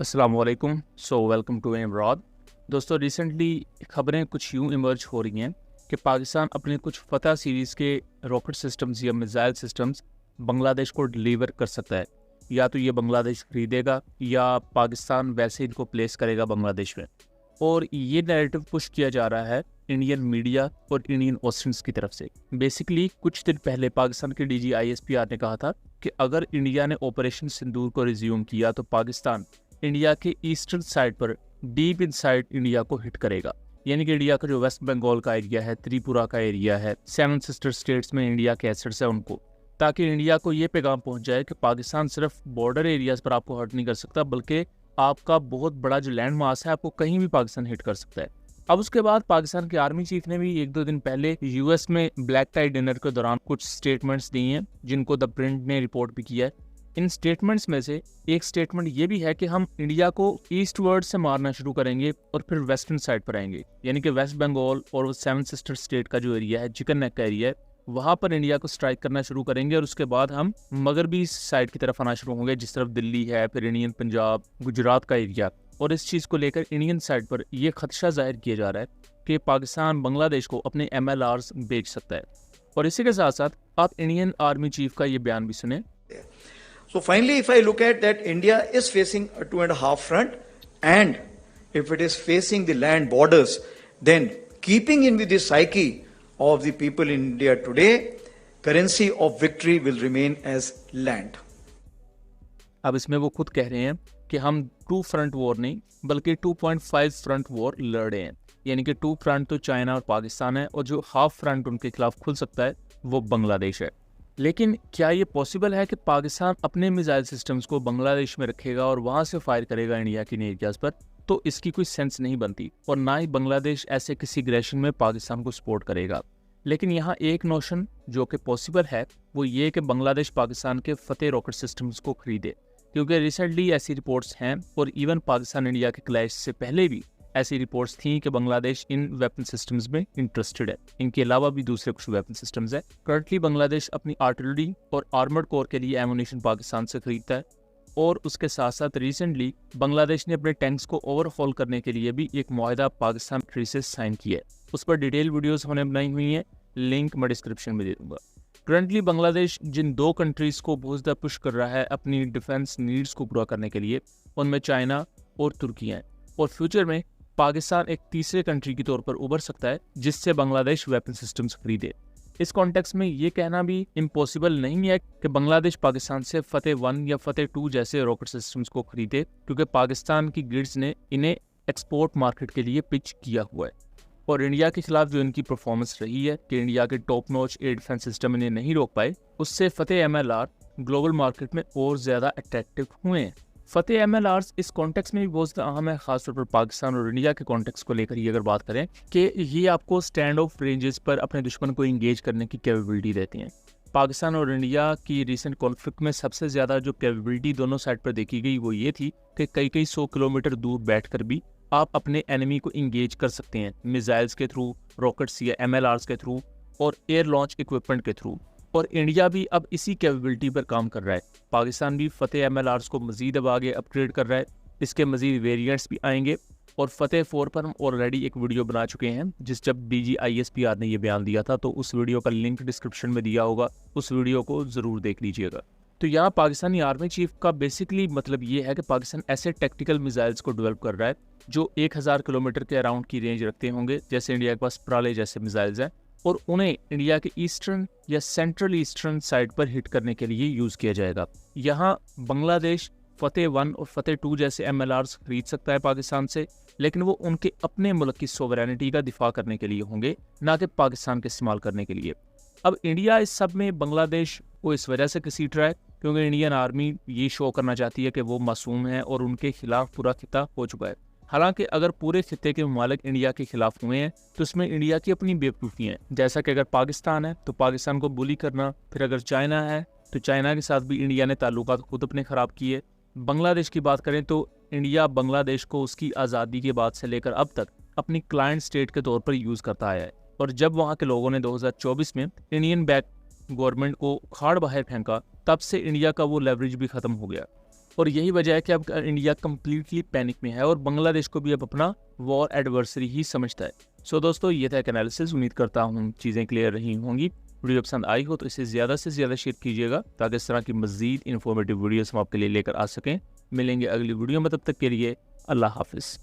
अस्सलाम वालेकुम। Welcome to एमराद। दोस्तों, रिसेंटली खबरें कुछ यूँ इमर्ज हो रही हैं कि पाकिस्तान अपने कुछ फतह सीरीज़ के रॉकेट सिस्टम्स या मिसाइल सिस्टम्स बांग्लादेश को डिलीवर कर सकता है। या तो ये बांग्लादेश खरीदेगा या पाकिस्तान वैसे इनको प्लेस करेगा बांग्लादेश में। और ये नैरेटिव पुश किया जा रहा है इंडियन मीडिया और इंडियन ओशंस की तरफ से। बेसिकली कुछ दिन पहले पाकिस्तान के डीजी ISPR ने कहा था कि अगर इंडिया ने ऑपरेशन सिंदूर को रिज्यूम किया तो पाकिस्तान इंडिया के ईस्टर्न साइड पर डीप इनसाइड इंडिया को हिट करेगा। यानी कि इंडिया का जो वेस्ट बंगाल का एरिया है, त्रिपुरा का एरिया है, 7 सिस्टर स्टेट्स में इंडिया के एसेट्स है उनको, ताकि इंडिया को ये पैगाम पहुंच जाए कि पाकिस्तान सिर्फ बॉर्डर एरियाज पर आपको हर्ट नहीं कर सकता, बल्कि आपका बहुत बड़ा जो लैंड मास है आपको कहीं भी पाकिस्तान हिट कर सकता है। अब उसके बाद पाकिस्तान के आर्मी चीफ ने भी 1-2 दिन पहले US में ब्लैक टाई डिनर के दौरान कुछ स्टेटमेंट्स दी हैं, जिनको द प्रिंट ने रिपोर्ट भी किया है। इन स्टेटमेंट्स में से एक स्टेटमेंट ये भी है कि हम इंडिया को ईस्ट वर्ड से मारना शुरू करेंगे और फिर वेस्टर्न साइड पर आएंगे। यानी कि वेस्ट बंगाल और 7 सिस्टर स्टेट का जो एरिया है, चिकन नेक का एरिया है, वहां पर इंडिया को स्ट्राइक करना शुरू करेंगे और उसके बाद हम मगरबी साइड की तरफ आना शुरू होंगे, जिस तरफ दिल्ली है, फिर इंडियन पंजाब, गुजरात का एरिया। और इस चीज़ को लेकर इंडियन साइड पर यह खदशा जाहिर किया जा रहा है कि पाकिस्तान बांग्लादेश को अपने MLRs बेच सकता है। और इसी के साथ साथ आप इंडियन आर्मी चीफ का ये बयान भी सुने। So finally, if I look at that, India is facing a 2.5 front, and if it is facing the land borders, then keeping in with the psyche of the people in India today, currency of victory will remain as land. अब इसमें वो खुद कह रहे हैं कि हम 2 front war नहीं बल्कि 2.5 फ्रंट वॉर लड़ रहे हैं। यानी कि 2 फ्रंट तो चाइना और पाकिस्तान है और जो हाफ फ्रंट उनके खिलाफ खुल सकता है वो बांग्लादेश है। लेकिन क्या ये पॉसिबल है कि पाकिस्तान अपने मिसाइल सिस्टम्स को बांग्लादेश में रखेगा और वहां से फायर करेगा इंडिया की एरियाज पर? तो इसकी कोई सेंस नहीं बनती और ना ही बांग्लादेश ऐसे किसी एग्रेशन में पाकिस्तान को सपोर्ट करेगा। लेकिन यहाँ एक नोशन जो कि पॉसिबल है वो ये कि बांग्लादेश पाकिस्तान के फतेह रॉकेट सिस्टम्स को खरीदे, क्योंकि रिसेंटली ऐसी रिपोर्ट्स हैं और इवन पाकिस्तान इंडिया के क्लैश से पहले भी ऐसी रिपोर्ट्स थी कि बांग्लादेश इन वेपन सिस्टम्स में इंटरेस्टेड है। इनके अलावा भी दूसरे कुछ वेपन सिस्टम्स है। करंटली बांग्लादेश अपनी आर्टिलरी और आर्मर्ड कोर के लिए एमुनेशन पाकिस्तान से खरीदता है और उसके साथ साथ रिसेंटली बांग्लादेश ने अपने टैंक्स को ओवरहॉल करने के लिए भी एक मुआहदा पाकिस्तान से साइन किया है। उस पर डिटेल वीडियोस हमने बनाई हुई हैं, लिंक मैं डिस्क्रिप्शन में दे दूंगा। करंटली बांग्लादेश जिन 2 कंट्रीज को बहुत ज़्यादा पुश कर रहा है अपनी डिफेंस नीड्स को पूरा करने के लिए, उनमें चाइना और तुर्की हैं। और फ्यूचर में पाकिस्तान एक तीसरे कंट्री के तौर पर उभर सकता है जिससे बांग्लादेश वेपन सिस्टम्स खरीदे। इस कॉन्टेक्स्ट में ये कहना भी इम्पॉसिबल नहीं है कि बांग्लादेश पाकिस्तान से फतेह 1 या फतेह 2 जैसे रॉकेट सिस्टम्स को खरीदे, क्योंकि पाकिस्तान की ग्रिड्स ने इन्हें एक्सपोर्ट मार्केट के लिए पिच किया हुआ है। और इंडिया के खिलाफ जो इनकी परफॉर्मेंस रही है कि इंडिया के top notch air defence system इन्हें नहीं रोक पाए, उससे फतेह MLR ग्लोबल मार्केट में और ज़्यादा अट्रैक्टिव हुए हैं। फतेह MLRs इस कॉन्टेक्स्ट में भी बहुत ज़्यादा अहम है, खासतौर पर पाकिस्तान और इंडिया के कॉन्टेक्स्ट को लेकर ये अगर बात करें कि ये आपको स्टैंड ऑफ रेंजेस पर अपने दुश्मन को इंगेज करने की कैपेबिलिटी देती हैं। पाकिस्तान और इंडिया की रिसेंट कॉन्फ्लिक्ट में सबसे ज़्यादा जो कैपेबिलिटी दोनों साइड पर देखी गई वो ये थी कि कई 100 किलोमीटर दूर बैठकर भी आप अपने एनिमी को इंगेज कर सकते हैं, मिसाइल्स के थ्रू, रॉकेट्स या MLRs के थ्रू और एयर लॉन्च इक्विपमेंट के थ्रू। और इंडिया भी अब इसी कैपेबिलिटी पर काम कर रहा है। पाकिस्तान भी फतेह MLRs को मजीद अब आगे अपग्रेड कर रहा है। इसके मजीद वेरिएंट्स भी आएंगे और फतेह 4 पर हम ऑलरेडी एक वीडियो बना चुके हैं, जब DG ISPR ने ये बयान दिया था, तो उस वीडियो का लिंक डिस्क्रिप्शन में दिया होगा, उस वीडियो को ज़रूर देख लीजिएगा। तो यहाँ पाकिस्तानी आर्मी चीफ का बेसिकली मतलब ये है कि पाकिस्तान ऐसे टेक्टिकल मिसाइल्स को डेवलप कर रहा है जो 1000 किलोमीटर के अराउंड की रेंज रखते होंगे, जैसे इंडिया के पास प्राले जैसे मिसाइल्स हैं, और उन्हें इंडिया के ईस्टर्न या सेंट्रल ईस्टर्न साइड पर हिट करने के लिए यूज़ किया जाएगा। यहाँ बांग्लादेश फतेह 1 और फतेह 2 जैसे MLRs खरीद सकता है पाकिस्तान से, लेकिन वो उनके अपने मुल्क की सोवरेनिटी का दिफा करने के लिए होंगे, ना कि पाकिस्तान के इस्तेमाल करने के लिए। अब इंडिया इस सब में बांग्लादेश को इस वजह से घसीट रहा है क्योंकि इंडियन आर्मी ये शो करना चाहती है कि वो मासूम है और उनके खिलाफ पूरा खिता हो चुका है। हालांकि अगर पूरे खिते के ममालिक इंडिया के खिलाफ हुए हैं तो इसमें इंडिया की अपनी बेवकूफ़ी है। जैसा कि अगर पाकिस्तान है तो पाकिस्तान को बुली करना, फिर अगर चाइना है तो चाइना के साथ भी इंडिया ने ताल्लुकात खुद अपने ख़राब किए। बांग्लादेश की बात करें तो इंडिया बांग्लादेश को उसकी आज़ादी के बाद से लेकर अब तक अपनी क्लाइंट स्टेट के तौर पर यूज़ करता आया है। और जब वहाँ के लोगों ने 2024 में इंडियन बैक गवर्नमेंट को उखाड़ बाहर फेंका, तब से इंडिया का वो लेवरेज भी ख़त्म हो गया। और यही वजह है कि अब इंडिया कम्प्लीटली पैनिक में है और बांग्लादेश को भी अब अपना वॉर एडवर्सरी ही समझता है। सो दोस्तों, ये था एक एनालिसिस। उम्मीद करता हूँ चीज़ें क्लियर रही होंगी। वीडियो पसंद आई हो तो इसे ज़्यादा से ज़्यादा शेयर कीजिएगा ताकि इस तरह की मज़ीद इन्फॉर्मेटिव वीडियोस हम आपके लिए लेकर आ सकें। मिलेंगे अगली वीडियो में, तब तक के लिए अल्लाह हाफिज़।